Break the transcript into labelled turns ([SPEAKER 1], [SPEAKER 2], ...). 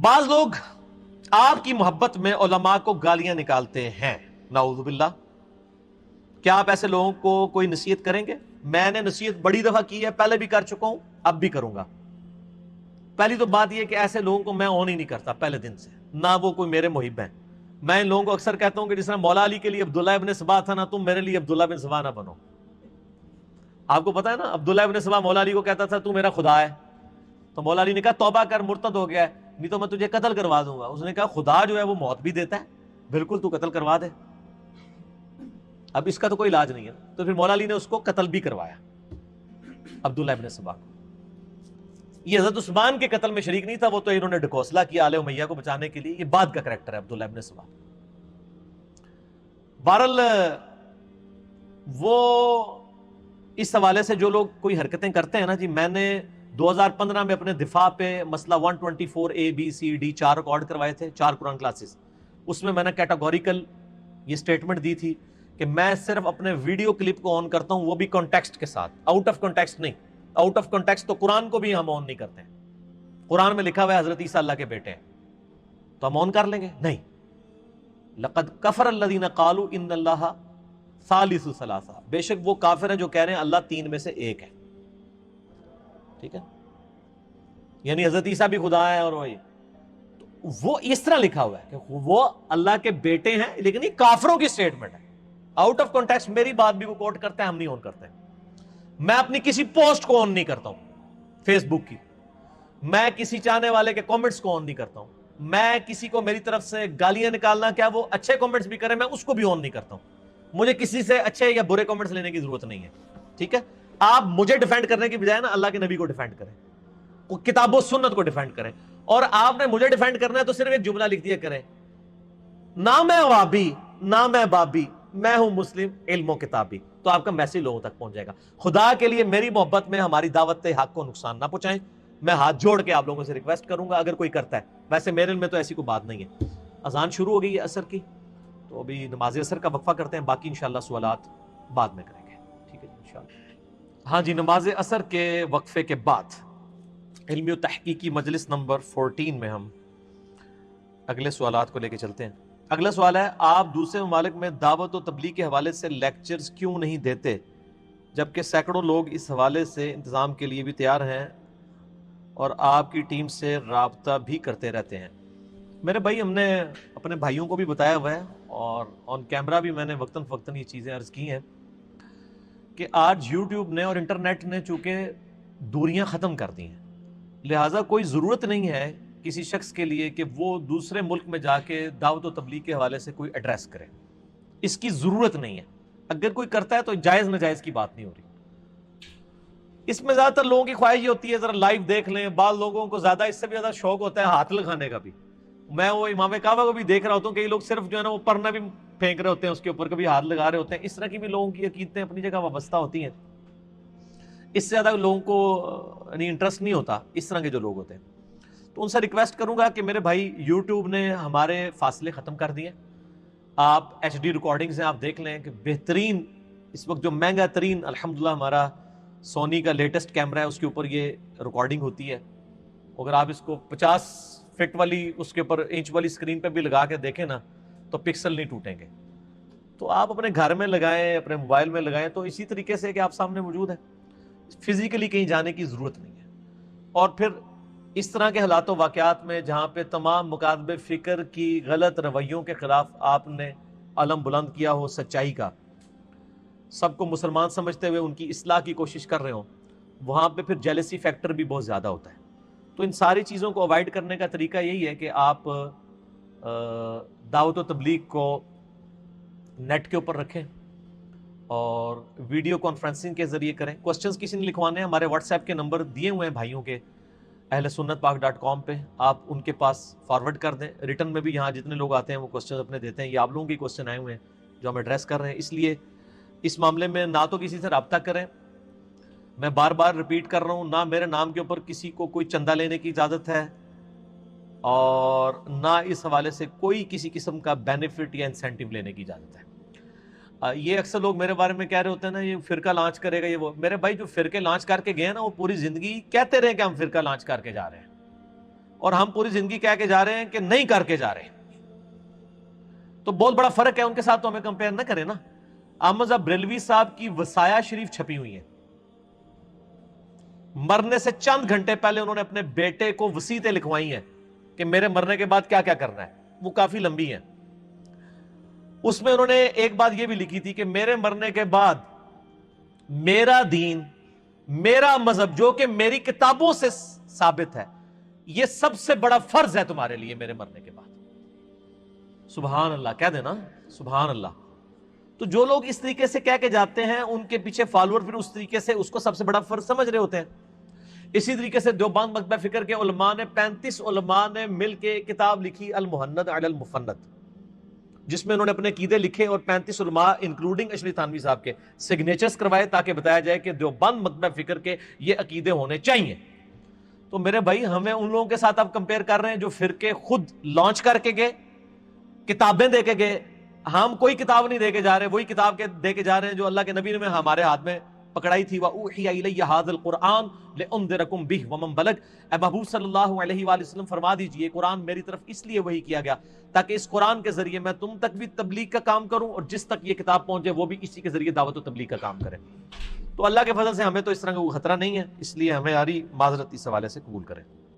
[SPEAKER 1] بعض لوگ آپ کی محبت میں علماء کو گالیاں نکالتے ہیں، نعوذ باللہ۔ کیا آپ ایسے لوگوں کو کوئی نصیحت کریں گے؟ میں نے نصیحت بڑی دفعہ کی ہے، پہلے بھی کر چکا ہوں، اب بھی کروں گا۔ پہلی تو بات یہ کہ ایسے لوگوں کو میں اون ہی نہیں کرتا پہلے دن سے، نہ وہ کوئی میرے محب ہیں۔ میں ان لوگوں کو اکثر کہتا ہوں کہ جس طرح مولا علی کے لیے عبداللہ ابن سبا تھا نا، تم میرے لیے عبداللہ بن سبا نہ بنو۔ آپ کو پتا ہے نا، عبداللہ ابن سبا مولا علی کو کہتا تھا تو میرا خدا ہے، تو مولا علی نے کہا توبہ کر، مرتد ہو گیا ہے، نہیں تو میں تجھے قتل کروا دوں گا۔ اس نے کہا خدا جو ہے وہ موت بھی دیتا ہے، بالکل تو قتل کروا دے، اب اس کا تو کوئی علاج نہیں ہے۔ تو پھر مولا علی نے اس کو قتل بھی کروایا، عبداللہ ابن سبا کو۔ یہ حضرت عثمان کے قتل میں شریک نہیں تھا، وہ تو انہوں نے ڈکوسلہ کیا آل امیہ کو بچانے کے لیے، یہ بعد کا کریکٹر ہے عبداللہ ابن سبا۔ بہرحال وہ اس حوالے سے جو لوگ کوئی حرکتیں کرتے ہیں نا جی، میں نے 2015 میں اپنے دفاع پہ مسئلہ 124 ABCD 4 ریکارڈ کروائے تھے، 4 قرآن کلاسز۔ اس میں نے کیٹاگوریکل یہ سٹیٹمنٹ دی تھی کہ میں صرف اپنے ویڈیو کلپ کو آن کرتا ہوں، وہ بھی کانٹیکسٹ کے ساتھ، آؤٹ آف کانٹیکسٹ نہیں۔ آؤٹ آف کانٹیکسٹ تو قرآن کو بھی ہم آن نہیں کرتے ہیں، قرآن میں لکھا ہوا ہے حضرت عیسیٰ اللہ کے بیٹے ہیں، تو ہم آن کر لیں گے؟ نہیں۔ لقد کفر الذین قالوا ان اللہ ثالث ثلاثہ، بے شک وہ کافر ہیں جو کہہ رہے ہیں اللہ 3 میں سے 1 ہے، ٹھیک ہے، یعنی حضرت عیسیٰ بھی خدا ہے اور وہ اس طرح لکھا ہوا ہے کہ وہ اللہ کے بیٹے ہیں، لیکن یہ کافروں کی سٹیٹمنٹ ہے، آؤٹ آف کانٹیکسٹ میری بات بھی وہ کوٹ کرتے ہیں، ہم نہیں آن کرتے۔ میں اپنی کسی پوسٹ کو آن نہیں کرتا ہوں فیس بک کی، میں کسی چاہنے والے کے کامنٹس کو آن نہیں کرتا ہوں، میں کسی کو میری طرف سے گالیاں نکالنا، کیا وہ اچھے کامنٹس بھی کریں، میں اس کو بھی آن نہیں کرتا ہوں۔ مجھے کسی سے اچھے یا برے کامنٹس لینے کی ضرورت نہیں ہے، ٹھیک ہے۔ آپ مجھے ڈیفینڈ کرنے کی بجائے نا اللہ کے نبی کو ڈیفینڈ کریں، کتاب و سنت کو ڈیفینڈ کریں، اور آپ نے مجھے ڈیفینڈ کرنا ہے تو صرف ایک جملہ لکھ دیا کریں، نہ میں وابی نہ میں بابی، میں ہوں مسلم علم و کتابی، تو آپ کا میسج لوگوں تک پہنچ جائے گا۔ خدا کے لیے میری محبت میں ہماری دعوت حق کو نقصان نہ پہنچائیں۔ میں ہاتھ جوڑ کے آپ لوگوں سے ریکویسٹ کروں گا اگر کوئی کرتا ہے، ویسے میرے میں تو ایسی کوئی بات نہیں ہے۔ اذان شروع ہو گئی ہے عصر کی، تو ابھی نماز عصر کا وقفہ کرتے ہیں، باقی انشاءاللہ سوالات بعد میں کریں گے، ٹھیک ہے جی انشاءاللہ۔ ہاں جی، نماز عصر کے وقفے کے بعد علمی و تحقیقی مجلس نمبر 14 میں ہم اگلے سوالات کو لے کے چلتے ہیں۔ اگلا سوال ہے، آپ دوسرے ممالک میں دعوت و تبلیغ کے حوالے سے لیکچرز کیوں نہیں دیتے جبکہ سینکڑوں لوگ اس حوالے سے انتظام کے لیے بھی تیار ہیں اور آپ کی ٹیم سے رابطہ بھی کرتے رہتے ہیں؟ میرے بھائی، ہم نے اپنے بھائیوں کو بھی بتایا ہوا ہے اور آن کیمرہ بھی میں نے وقتاً فوقتاً یہ چیزیں عرض کی ہیں کہ آج یوٹیوب نے اور انٹرنیٹ نے چونکہ دوریاں ختم کر دی ہیں، لہٰذا کوئی ضرورت نہیں ہے کسی شخص کے لیے کہ وہ دوسرے ملک میں جا کے دعوت و تبلیغ کے حوالے سے کوئی ایڈریس کرے، اس کی ضرورت نہیں ہے۔ اگر کوئی کرتا ہے تو جائز ناجائز کی بات نہیں ہو رہی، اس میں زیادہ تر لوگوں کی خواہش یہ ہوتی ہے ذرا لائیو دیکھ لیں، بعض لوگوں کو زیادہ اس سے بھی زیادہ شوق ہوتا ہے ہاتھ لگانے کا بھی۔ میں وہ امام کعبہ کو بھی دیکھ رہا ہوتا ہوں، کئی لوگ صرف جو ہے نا وہ پرنا بھی پھینک رہے ہوتے ہیں، اس کے اوپر کبھی ہاتھ لگا رہے ہوتے ہیں۔ اس طرح کی بھی لوگوں کی عقیدتیں اپنی جگہ وابستہ ہوتی ہیں، اس سے زیادہ لوگوں کو یعنی انٹرسٹ نہیں ہوتا اس طرح کے جو لوگ ہوتے ہیں۔ تو ان سے ریکویسٹ کروں گا کہ میرے بھائی، یوٹیوب نے ہمارے فاصلے ختم کر دیے، آپ HD ریکارڈنگز ہیں، آپ دیکھ لیں کہ بہترین اس وقت جو مہنگا ترین الحمدللہ ہمارا سونی کا لیٹسٹ کیمرہ ہے، اس کے اوپر یہ ریکارڈنگ ہوتی ہے۔ اگر آپ اس کو 50 فٹ والی اس کے اوپر انچ والی اسکرین پہ بھی لگا کے دیکھیں نا تو پکسل نہیں ٹوٹیں گے۔ تو آپ اپنے گھر میں لگائیں، اپنے موبائل میں لگائیں، تو اسی طریقے سے کہ آپ سامنے موجود ہے، فزیکلی کہیں جانے کی ضرورت نہیں ہے۔ اور پھر اس طرح کے حالات و واقعات میں جہاں پہ تمام مکاتب فکر کی غلط رویوں کے خلاف آپ نے علم بلند کیا ہو سچائی کا، سب کو مسلمان سمجھتے ہوئے ان کی اصلاح کی کوشش کر رہے ہوں، وہاں پہ پھر جیلسی فیکٹر بھی بہت زیادہ ہوتا ہے۔ تو ان ساری چیزوں کو اوائڈ کرنے کا طریقہ یہی ہے کہ آپ دعوت و تبلیغ کو نیٹ کے اوپر رکھیں اور ویڈیو کانفرنسنگ کے ذریعے کریں۔ کوسچنز کسی نے لکھوانے ہیں، ہمارے واٹس ایپ کے نمبر دیے ہوئے ہیں بھائیوں کے ahlsunnatpak.com پہ، آپ ان کے پاس فارورڈ کر دیں۔ ریٹن میں بھی یہاں جتنے لوگ آتے ہیں وہ کوسچنز اپنے دیتے ہیں، یہ آپ لوگوں کے کوسچن آئے ہوئے ہیں جو ہم ایڈریس کر رہے ہیں۔ اس لیے اس معاملے میں نہ تو کسی سے رابطہ کریں، میں بار بار ریپیٹ کر رہا ہوں، نہ میرے نام کے اوپر کسی کو کوئی چندہ لینے کی اجازت ہے، اور نہ اس حوالے سے کوئی کسی قسم کا بینیفٹ یا انسینٹیو لینے کی اجازت ہے۔ یہ اکثر لوگ میرے بارے میں کہہ رہے ہوتے ہیں نا، یہ فرقہ لانچ کرے گا، یہ وہ۔ میرے بھائی، جو فرقے لانچ کر کے گئے ہیں نا، وہ پوری زندگی کہتے رہے کہ ہم فرقہ لانچ کر کے جا رہے ہیں، اور ہم پوری زندگی کہہ کے جا رہے ہیں کہ نہیں کر کے جا رہے ہیں. تو بہت بڑا فرق ہے، ان کے ساتھ تو ہمیں کمپیئر نہ کریں نا. احمد صاحب بریلوی صاحب کی وصایا شریف چھپی ہوئی ہیں، مرنے سے چند گھنٹے پہلے انہوں نے اپنے بیٹے کو وصیتیں لکھوائی ہیں کہ میرے مرنے کے بعد کیا کیا کرنا ہے. وہ کافی لمبی ہیں. اس میں انہوں نے ایک بات یہ بھی لکھی تھی کہ میرے مرنے کے بعد میرا دین، میرا مذہب جو کہ میری کتابوں سے ثابت ہے، یہ سب سے بڑا فرض ہے تمہارے لیے میرے مرنے کے بعد. سبحان اللہ کہہ دینا، سبحان اللہ. تو جو لوگ اس طریقے سے کہہ کے جاتے ہیں ان کے پیچھے فالوور پھر اس طریقے سے اس کو سب سے بڑا فرض سمجھ رہے ہوتے ہیں. اسی طریقے سے دیوبند مکتبہ فکر کے علماء نے 35 علماء نے مل کے کتاب لکھی المہند علی المفند، جس میں انہوں نے اپنے عقیدے لکھے اور 35 علماء انکلوڈنگ اشرف تھانوی صاحب کے سگنیچرز کروائے تاکہ بتایا جائے کہ دیوبند مکتبہ فکر کے یہ عقیدے ہونے چاہیے. تو میرے بھائی ہمیں ان لوگوں کے ساتھ آپ کمپیئر کر رہے ہیں جو فرقے خود لانچ کر کے گئے، کتابیں دے کے گئے. ہم کوئی کتاب نہیں دے کے جا رہے، وہی کتاب کے دے کے جا رہے ہیں جو اللہ کے نبی نے ہمارے ہاتھ میں پکڑائی تھی. وَأُوحِيَ إِلَيَّ هَذَا الْقُرْآنُ لِأُنذِرَكُم بِهِ وَمَن بَلَغَ. اے محبوب صلی اللہ علیہ وآلہ وسلم فرما دیجئے قرآن میری طرف اس لیے وحی کیا گیا تاکہ اس قرآن کے ذریعے میں تم تک بھی تبلیغ کا کام کروں اور جس تک یہ کتاب پہنچے وہ بھی اسی کے ذریعے دعوت و تبلیغ کا کام کرے. تو اللہ کے فضل سے ہمیں تو اس طرح کا کوئی خطرہ نہیں ہے، اس لیے ہمیں ہماری معذرت اس حوالے سے قبول کریں.